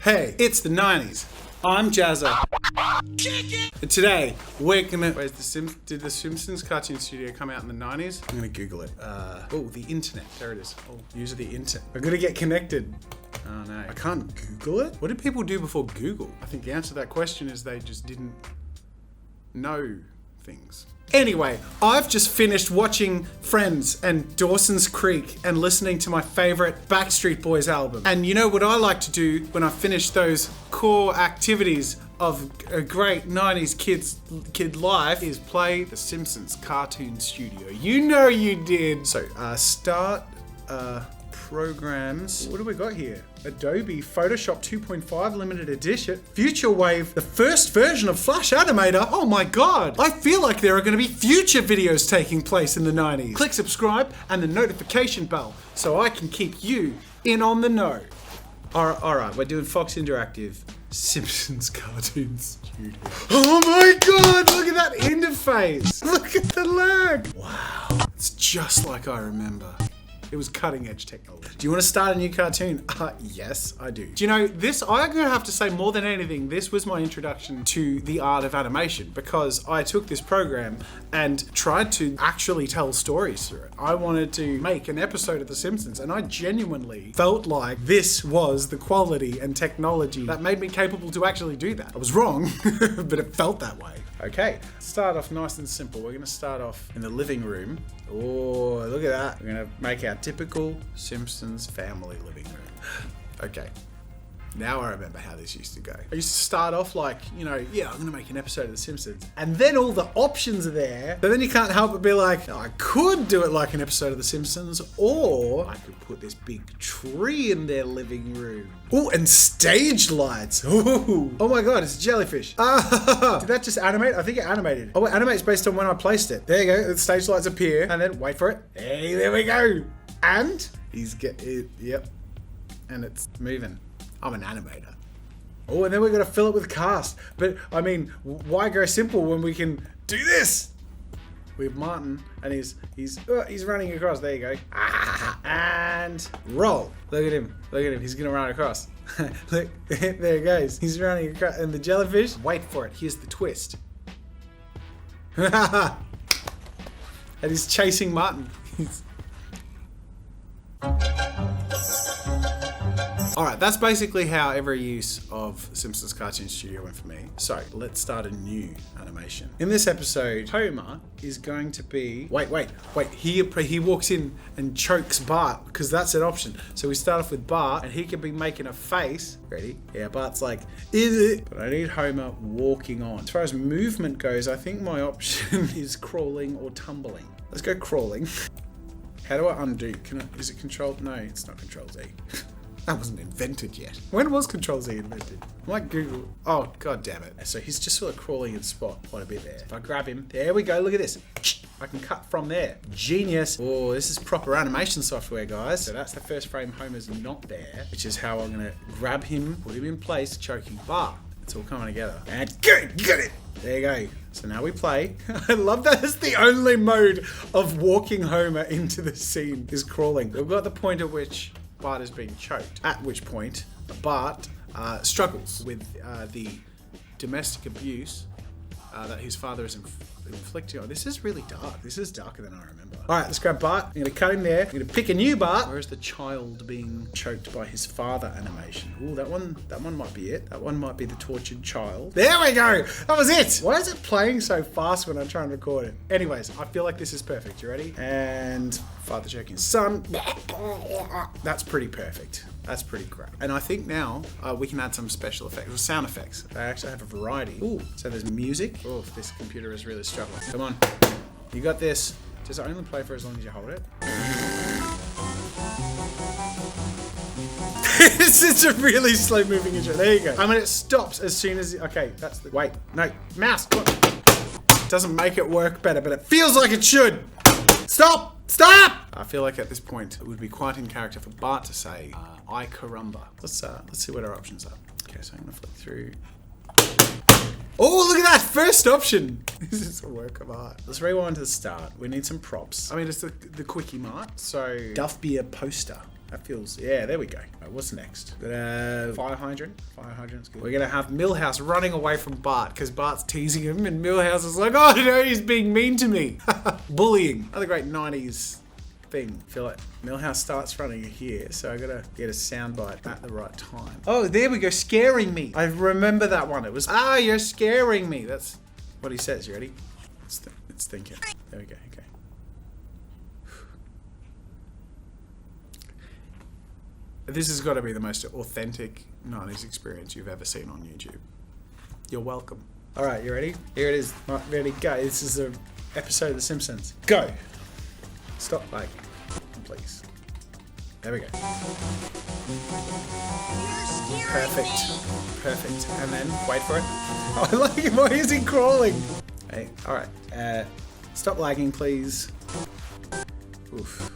Hey, it's the 90s. I'm Jazza. And today, we're gonna... Wait, did the Simpsons Cartoon Studio come out in the 90s? I'm gonna Google it. Oh, the internet. There it is. Oh, use of the internet. I'm gonna get connected. Oh no, I can't Google it? What did people do before Google? I think the answer to that question is they just didn't know things. Anyway, I've just finished watching Friends and Dawson's Creek and listening to my favorite Backstreet Boys album. And you know what I like to do when I finish those core activities of a great 90s kid life is play the Simpsons Cartoon Studio. You know you did. So, start programs. What do we got here? Adobe Photoshop 2.5 limited edition. Future Wave, the first version of Flash Animator. Oh my god. I feel like there are going to be future videos taking place in the 90s. Click subscribe and the notification bell so I can keep you in on the know. Alright, we're doing Fox Interactive Simpsons Cartoon Studio. Oh my god, look at that interface. Look at the lag. Wow. It's just like I remember. It was cutting edge technology. Do you want to start a new cartoon? Yes, I do. Do you know, this, I'm gonna have to say more than anything, this was my introduction to the art of animation because I took this program and tried to actually tell stories through it. I wanted to make an episode of The Simpsons and I genuinely felt like this was the quality and technology that made me capable to actually do that. I was wrong, but it felt that way. Okay, start off nice and simple. We're gonna start off in the living room. Oh, look at that. We're gonna make our typical Simpsons family living room. Okay, now I remember how this used to go. I used to start off like, you know, yeah, I'm gonna make an episode of The Simpsons. And then all the options are there, but then you can't help but be like, oh, I could do it like an episode of The Simpsons, or I could put this big tree in their living room. Oh, and stage lights. Ooh. Oh my god, it's a jellyfish. Ah, did that just animate? I think it animated. Oh, it animates based on when I placed it. There you go, the stage lights appear, and then wait for it. Hey, there we go. And yep, and it's moving. I'm an animator. Oh, and then we're gonna fill it with cast. But I mean, why go simple when we can do this? We have Martin, and he's running across. There you go. And roll. Look at him. Look at him. He's gonna run across. Look, there he goes. He's running across. And the jellyfish. Wait for it. Here's the twist. And he's chasing Martin. Alright, that's basically how every use of Simpsons Cartoon Studio went for me. So, let's start a new animation. In this episode, Homer is going to be... Wait. He walks in and chokes Bart, because that's an option. So we start off with Bart, and he can be making a face. Ready? Yeah, Bart's like, but I need Homer walking on. As far as movement goes, I think my option is crawling or tumbling. Let's go crawling. How do I undo? Is it Control? No, it's not Control Z. That wasn't invented yet. When was Control Z invented? I might Google. Oh, god damn it. So he's just sort of crawling in spot quite a bit there. If I grab him, there we go, look at this. I can cut from there. Genius. Oh, this is proper animation software, guys. So that's the first frame Homer's not there, which is how I'm gonna grab him, put him in place, choking Bart. It's all coming together. And get it! There you go. So now we play. I love that it's the only mode of walking Homer into the scene is crawling. We've got the point at which Bart is being choked, at which point Bart struggles with the domestic abuse that his father is inflicting on. This is really dark. This is darker than I remember. All right, let's grab Bart. I'm gonna cut him there. I'm gonna pick a new Bart. Where's the child being choked by his father animation? Ooh, that one might be it. That one might be the tortured child. There we go. That was it. Why is it playing so fast when I'm trying to record it? Anyways, I feel like this is perfect. You ready? And father choking son. That's pretty perfect. That's pretty great. And I think now we can add some special effects, or sound effects. I actually have a variety. Ooh, so there's music. Oh, this computer is really struggling. Come on, you got this. Does it only play for as long as you hold it? This is a really slow moving intro. There you go. I mean, it stops as soon as, okay, that's the, wait, no, mouse, come on. Doesn't make it work better, but it feels like it should. Stop! Stop! I feel like at this point, it would be quite in character for Bart to say, I carumba. Let's see what our options are. Okay, so I'm gonna flick through. Oh, look at that! First option! This is a work of art. Let's rewind to the start. We need some props. I mean, it's the Quickie Mart, so Duff Beer poster. That feels, yeah, there we go. Right, what's next? Fire hydrant. Fire hydrant's good. We're gonna have Milhouse running away from Bart because Bart's teasing him and Milhouse is like, oh no, he's being mean to me. Bullying. Another great 90s thing. I feel like Milhouse starts running here, so I gotta get a soundbite at the right time. Oh, there we go, scaring me. I remember that one. It was, you're scaring me. That's what he says. You ready? It's thinking. There we go, okay. This has got to be the most authentic 90s experience you've ever seen on YouTube. You're welcome. All right, you ready? Here it is. Ready, go. This is an episode of The Simpsons. Go. Stop lagging, please. There we go. Perfect. Perfect. And then wait for it. Oh, I like it. Why is he crawling? Hey, all right. Stop lagging, please. Oof.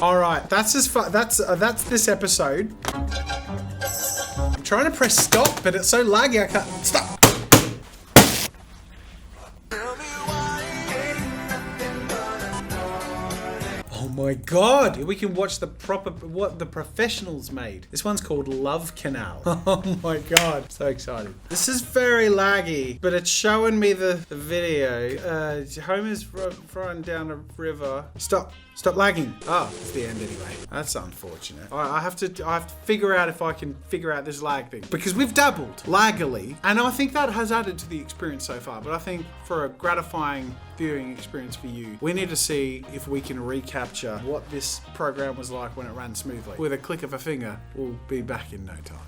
All right, that's as far. That's this episode. I'm trying to press stop, but it's so laggy I can't stop. Oh my god! We can watch what the professionals made. This one's called Love Canal. Oh my god! So excited. This is very laggy, but it's showing me the video. Homer's running down a river. Stop lagging. Oh, it's the end anyway. That's unfortunate. All right, I have to figure out if I can figure out this lag thing. Because we've dabbled laggily, and I think that has added to the experience so far. But I think for a gratifying viewing experience for you, we need to see if we can recapture what this program was like when it ran smoothly. With a click of a finger, we'll be back in no time.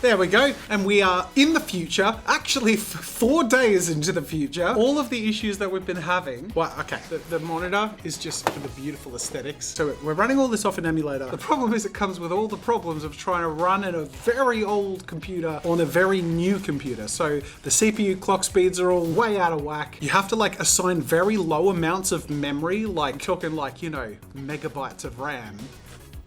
There we go, and we are in the future, actually 4 days into the future. All of the issues that we've been having, well, okay, the monitor is just for the beautiful aesthetics. So we're running all this off an emulator. The problem is it comes with all the problems of trying to run in a very old computer on a very new computer. So the CPU clock speeds are all way out of whack. You have to like assign very low amounts of memory, like talking like, you know, megabytes of RAM.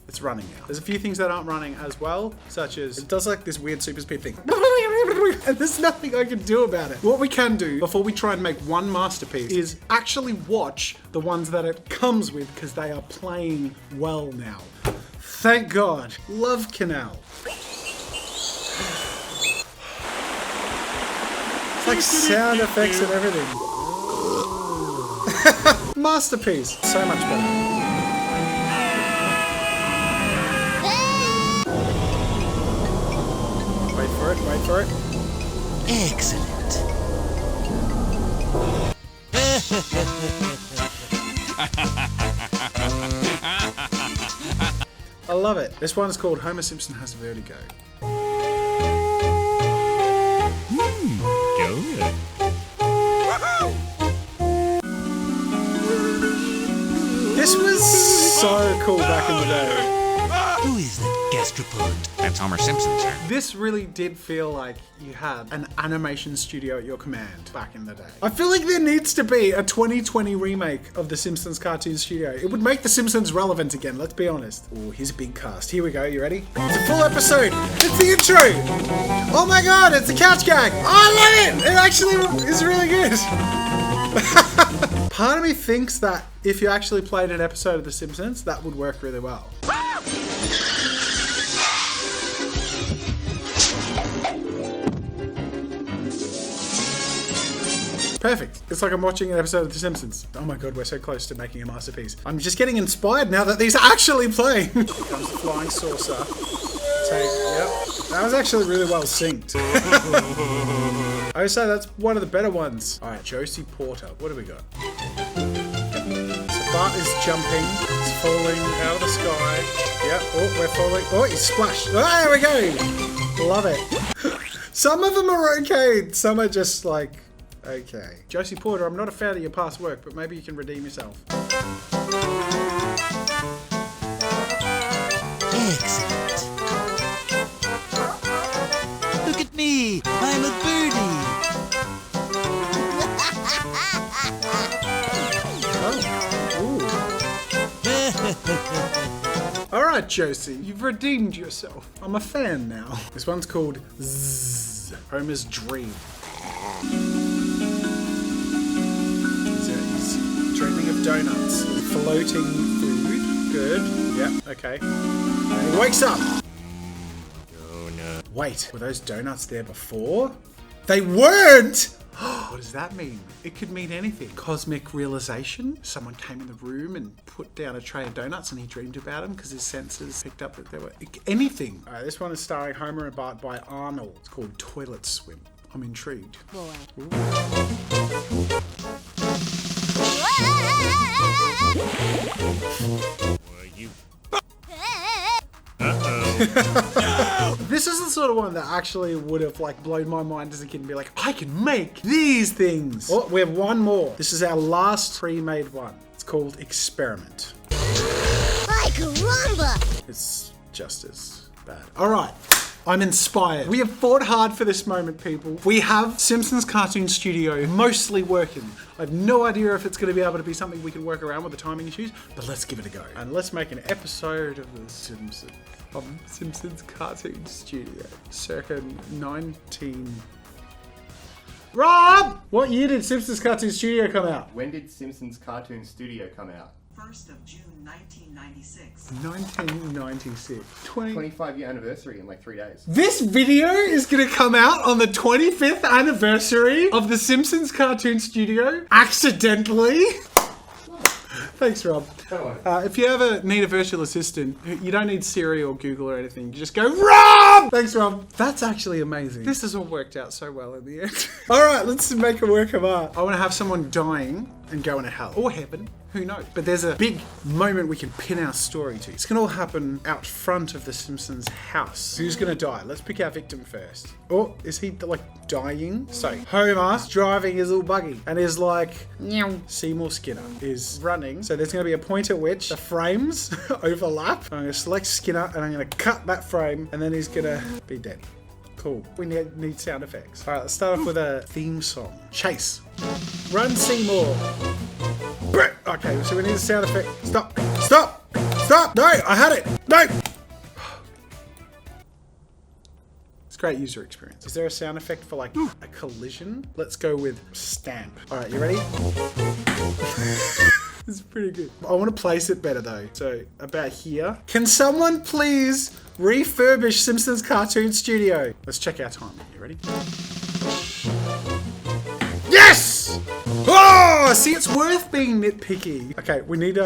It's running now. There's a few things that aren't running as well, such as it does like this weird super speed thing. And there's nothing I can do about it. What we can do before we try and make one masterpiece is actually watch the ones that it comes with because they are playing well now. Thank God. Love Canal. It's like sound effects and everything. Masterpiece. So much better. Wait for it. Excellent. I love it. This one's called Homer Simpson Has Vertigo. Good. This was so cool back in the day. Who is that gastropod? That's Homer Simpson, sir. This really did feel like you had an animation studio at your command back in the day. I feel like there needs to be a 2020 remake of The Simpsons Cartoon Studio. It would make The Simpsons relevant again, let's be honest. Oh, here's a big cast. Here we go, you ready? It's a full episode. It's the intro. Oh my god, it's a couch gag. Oh, I love it. It actually is really good. Part of me thinks that if you actually played an episode of The Simpsons, that would work really well. Perfect. It's like I'm watching an episode of The Simpsons. Oh my god, we're so close to making a masterpiece. I'm just getting inspired now that these are actually playing. Here comes the flying saucer. Yep. That was actually really well synced. I would say that's one of the better ones. All right, Josie Porter. What do we got? So Bart is jumping. He's falling out of the sky. Yep. Oh, we're falling. Oh, he's splashed. Oh, there we go. Love it. Some of them are okay. Some are just like... Okay. Josie Porter, I'm not a fan of your past work, but maybe you can redeem yourself. Excellent. Look at me. I'm a birdie. Oh. Ooh. All right, Josie, you've redeemed yourself. I'm a fan now. This one's called Zzz, Homer's Dream. Dreaming of donuts. Floating food. Good. Yep, okay. And he wakes up. Wait, were those donuts there before? They weren't! What does that mean? It could mean anything. Cosmic realization? Someone came in the room and put down a tray of donuts and he dreamed about them because his senses picked up that they were... Anything. All right, this one is starring Homer and Bart by Arnold. It's called Toilet Swim. I'm intrigued. This is the sort of one that actually would have like blown my mind as a kid and be like, I can make these things. Oh, we have one more. This is our last pre-made one. It's called Experiment. Ay, caramba! It's just as bad. All right. I'm inspired. We have fought hard for this moment, people. We have Simpsons Cartoon Studio mostly working. I have no idea if it's going to be able to be something we can work around with the timing issues, but let's give it a go. And let's make an episode of the Simpsons Cartoon Studio, circa 19... Rob! What year did Simpsons Cartoon Studio come out? When did Simpsons Cartoon Studio come out? 1st of June 1996. 1996. 25-year anniversary in like 3 days. This video is going to come out on the 25th anniversary of the Simpsons Cartoon Studio. Accidentally. Thanks, Rob. If you ever need a virtual assistant, you don't need Siri or Google or anything. You just go, Rob! Thanks, Rob. That's actually amazing. This has all worked out so well in the end. All right, let's make a work of art. I want to have someone dying and going to hell. Or heaven. Who knows? But there's a big moment we can pin our story to. It's going to all happen out front of the Simpsons house. Who's going to die? Let's pick our victim first. Oh, is he like dying? So Homer's driving his little buggy and is like, meow. Seymour Skinner is running. So there's going to be a point at which the frames overlap. I'm going to select Skinner and I'm going to cut that frame and then he's going to be dead. Cool. We need sound effects. All right, let's start off with a theme song. Chase. Run, Seymour. Okay, so we need a sound effect. Stop. Stop. Stop. No, I had it. No. It's great user experience. Is there a sound effect for like a collision? Let's go with stamp. All right, you ready? This is pretty good. I want to place it better though. So about here. Can someone please refurbish Simpsons Cartoon Studio? Let's check our time. You ready? Yes! Oh, see, it's worth being nitpicky. Okay, we need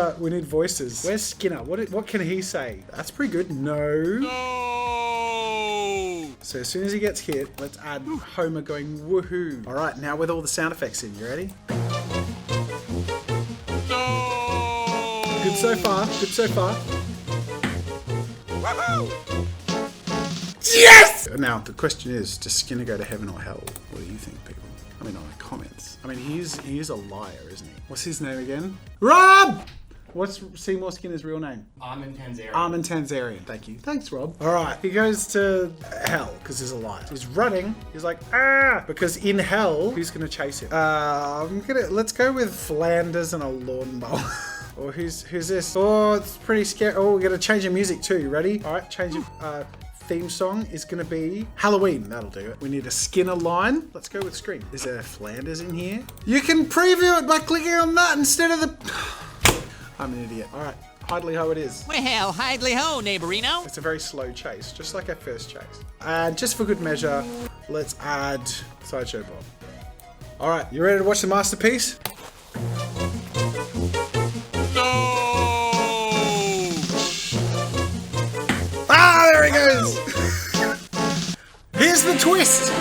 voices. Where's Skinner? What can he say? That's pretty good. No. So as soon as he gets hit, let's add Homer going woohoo. All right, now with all the sound effects in, you ready? Good so far. Good so far. Woohoo! Yes! Now the question is, does Skinner go to heaven or hell? What do you think, people? I mean, on the comments. I mean, he is a liar, isn't he? What's his name again? Rob! What's Seymour Skinner's real name? Armin Tanzarian. Armin Tanzarian. Thank you. Thanks, Rob. All right. He goes to hell because he's a liar. He's running. He's like, ah! Because in hell, who's going to chase him? Let's go with Flanders and a lawnmower. Or who's this? Oh, it's pretty scary. Oh, we're going to change the music too. You ready? All right, change it. Theme song is going to be Halloween. That'll do it. We need a Skinner line. Let's go with Scream. Is there Flanders in here? You can preview it by clicking on that instead of the... I'm an idiot. All right, Hidely Ho it is. Well, hidely ho, neighborino. It's a very slow chase, just like our first chase. And just for good measure, let's add Sideshow Bob. All right, you ready to watch the masterpiece? There he goes! Here's the twist!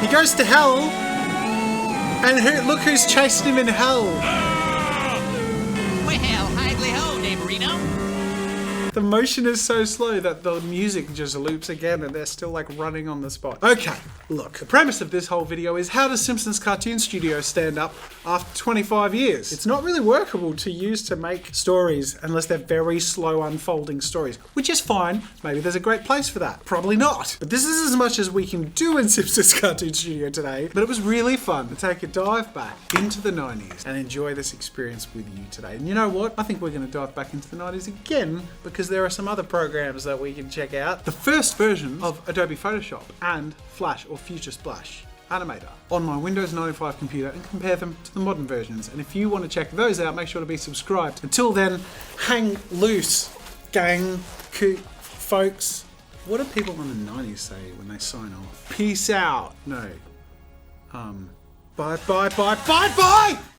He goes to hell, and look who's chasing him in hell! Well, hidely ho, neighborino. The motion is so slow that the music just loops again and they're still like running on the spot. Okay, look, the premise of this whole video is how does Simpsons Cartoon Studio stand up after 25 years? It's not really workable to use to make stories unless they're very slow unfolding stories, which is fine. Maybe there's a great place for that. Probably not. But this is as much as we can do in Simpsons Cartoon Studio today. But it was really fun to take a dive back into the 90s and enjoy this experience with you today. And you know what? I think we're going to dive back into the 90s again because there are some other programs that we can check out. The first version of Adobe Photoshop and Flash or Future Splash. Animator on my Windows 95 computer and compare them to the modern versions. And if you want to check those out, make sure to be subscribed. Until then, hang loose, gang, folks. What do people in the 90s say when they sign off? Peace out. No. Bye, bye, bye, bye, bye!